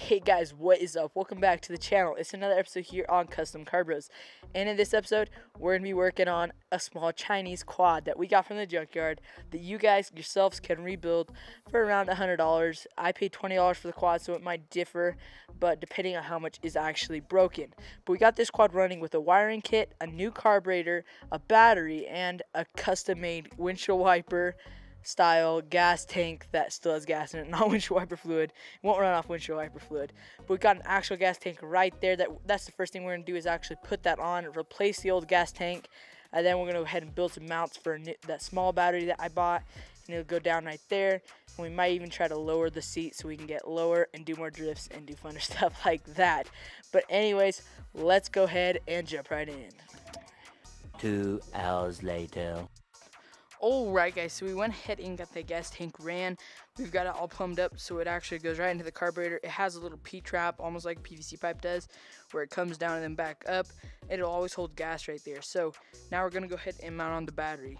Hey guys, what is up? Welcome back to the channel. It's another episode here on Custom Car Bros. And in this episode, we're going to be working on a small Chinese quad that we got from the junkyard that you guys yourselves can rebuild for around $100. I paid $20 for the quad, so it might differ, but depending on how much is actually broken. But we got this quad running with a wiring kit, a new carburetor, a battery, and a custom-made windshield wiper style gas tank that still has gas in it, not windshield wiper fluid. It won't run off windshield wiper fluid. But we got an actual gas tank right there. That's the first thing we're gonna do is actually put that on, replace the old gas tank, and then we're gonna go ahead and build some mounts for that small battery that I bought, and it'll go down right there. And we might even try to lower the seat so we can get lower and do more drifts and do funner stuff like that. But anyways, let's go ahead and jump right in. 2 hours later. Alright guys, so we went ahead and got the gas tank ran. We've got it all plumbed up so it actually goes right into the carburetor. It has a little P-trap, almost like a PVC pipe does, where it comes down and then back up. It'll always hold gas right there. So now we're going to go ahead and mount on the battery.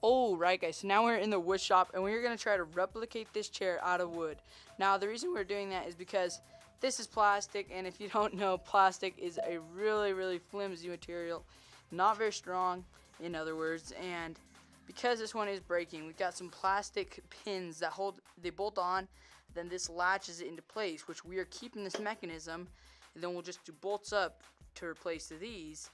Alright guys, so now we're in the wood shop and we're going to try to replicate this chair out of wood. Now the reason we're doing that is because this is plastic, and if you don't know, plastic is a really flimsy material, not very strong in other words, and because this one is breaking, we've got some plastic pins that bolt on, then this latches it into place, which we are keeping this mechanism and then we'll just do bolts up to replace these.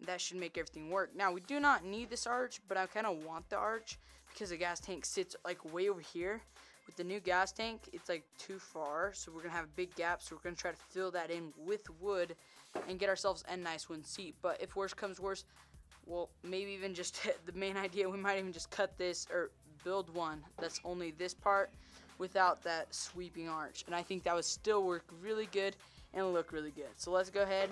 That should make everything work. Now, we do not need this arch, but I kind of want the arch because the gas tank sits like way over here. With the new gas tank, it's like too far, so we're gonna have a big gap, so we're gonna try to fill that in with wood and get ourselves a nice wooden seat. But if worse comes worse, well, maybe even just the main idea, we might even just cut this or build one that's only this part without that sweeping arch, and I think that would still work really good and look really good. So let's go ahead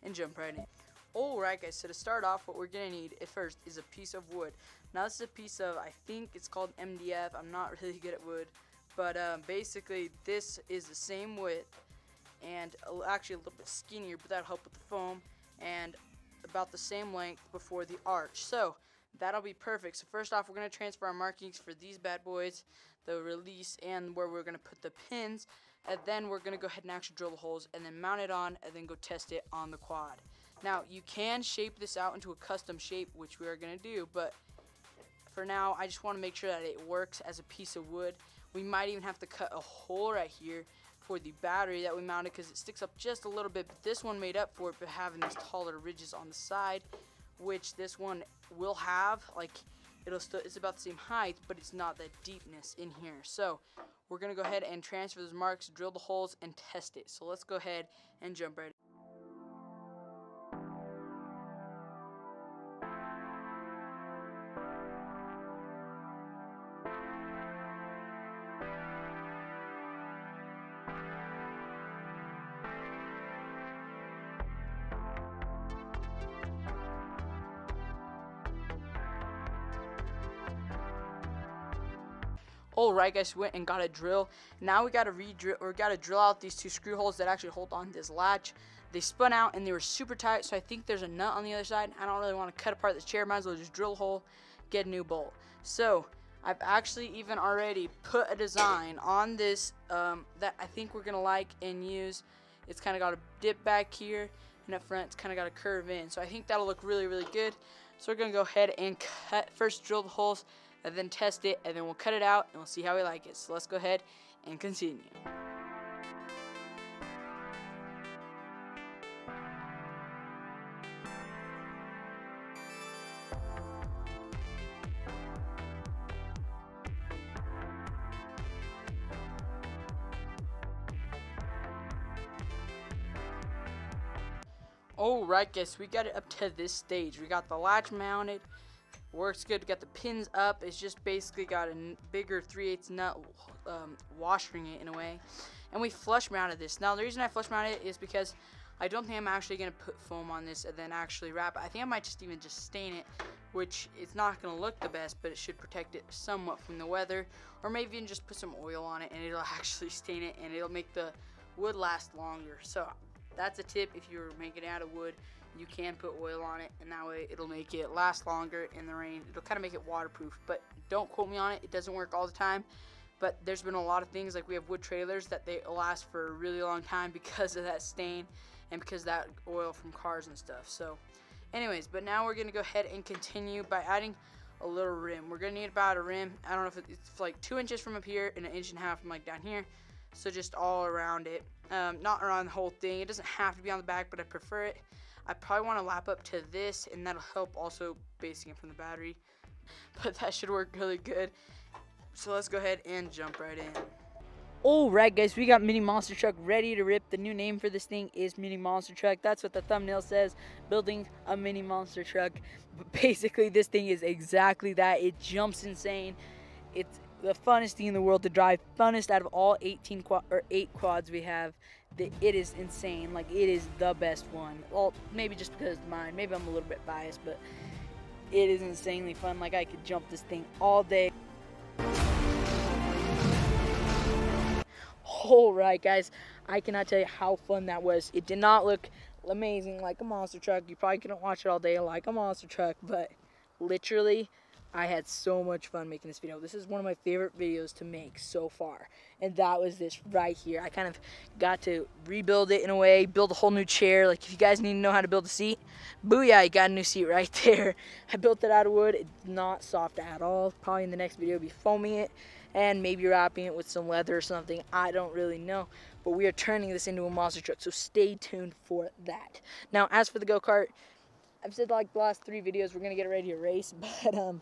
and jump right in. Alright guys, so to start off, what we're gonna need at first is a piece of wood. Now this is a piece of, I think it's called MDF. I'm not really good at wood, but basically this is the same width and actually a little bit skinnier, but that'll help with the foam, and about the same length before the arch. So that'll be perfect. So first off, we're gonna transfer our markings for these bad boys, the release and where we're gonna put the pins, and then we're gonna go ahead and actually drill the holes and then mount it on and then go test it on the quad. Now you can shape this out into a custom shape, which we are gonna do, but for now I just want to make sure that it works as a piece of wood. We might even have to cut a hole right here for the battery that we mounted because it sticks up just a little bit, but this one made up for it by having these taller ridges on the side, which this one will have. Like, it's about the same height, but it's not that deepness in here. So we're gonna go ahead and transfer those marks, drill the holes, and test it. So let's go ahead and jump right in. Alright guys, we went and got a drill. Now we gotta drill out these two screw holes that actually hold on to this latch. They spun out and they were super tight, so I think there's a nut on the other side. I don't really want to cut apart this chair, might as well just drill a hole, get a new bolt. So I've actually even already put a design on this that I think we're gonna like and use. It's kind of got a dip back here, and up front it's kind of got a curve in, so I think that'll look really, really good. So we're gonna go ahead and first drill the holes and then test it, and then we'll cut it out and we'll see how we like it. So let's go ahead and continue. Alright guys, we got it up to this stage. We got the latch mounted. Works good. We got the pins up. It's just basically got a bigger 3/8 nut washing it in a way. And we flush mounted this. Now the reason I flush mounted it is because I don't think I'm actually going to put foam on this and then actually wrap it. I think I might just even stain it, which it's not going to look the best, but it should protect it somewhat from the weather. Or maybe even just put some oil on it and it'll actually stain it and it'll make the wood last longer. So that's a tip. If you're making it out of wood, you can put oil on it, and that way it'll make it last longer in the rain. It'll kind of make it waterproof, but don't quote me on it. It doesn't work all the time, but there's been a lot of things, like we have wood trailers that they last for a really long time because of that stain and because of that oil from cars and stuff. So anyways, but now we're gonna go ahead and continue by adding a little rim. We're gonna need about a rim. I don't know if it's like 2 inches from up here and 1.5 inches from like down here, so just all around it, not around the whole thing. It doesn't have to be on the back, but I prefer it. I probably want to lap up to this, and that'll help also basing it from the battery, but that should work really good. So let's go ahead and jump right in. Alright guys, we got Mini Monster Truck ready to rip. The new name for this thing is Mini Monster Truck. That's what the thumbnail says, building a Mini Monster Truck. But basically this thing is exactly that. It jumps insane. It's the funnest thing in the world to drive, funnest out of all 8 quads we have. It is insane. Like, it is the best one. Well, maybe just because it's mine. Maybe I'm a little bit biased, but it is insanely fun. Like, I could jump this thing all day. Alright guys, I cannot tell you how fun that was. It did not look amazing like a monster truck. You probably couldn't watch it all day like a monster truck, but literally I had so much fun making this video. This is one of my favorite videos to make so far, and that was this right here. I kind of got to rebuild it in a way, build a whole new chair. Like, if you guys need to know how to build a seat, booyah, you got a new seat right there. I built it out of wood. It's not soft at all. Probably in the next video I'll be foaming it and maybe wrapping it with some leather or something. I don't really know, but we are turning this into a monster truck, so stay tuned for that. Now, as for the go-kart, I've said like the last 3 videos we're going to get it ready to race, but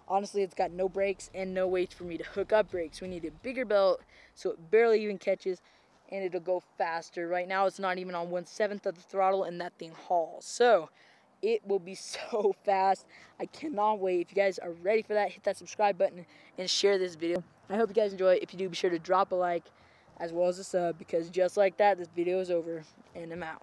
honestly, it's got no brakes and no ways for me to hook up brakes. We need a bigger belt so it barely even catches, and it'll go faster. Right now, it's not even on 1/7 of the throttle, and that thing hauls. So it will be so fast. I cannot wait. If you guys are ready for that, hit that subscribe button and share this video. I hope you guys enjoy it. If you do, be sure to drop a like as well as a sub, because just like that, this video is over, and I'm out.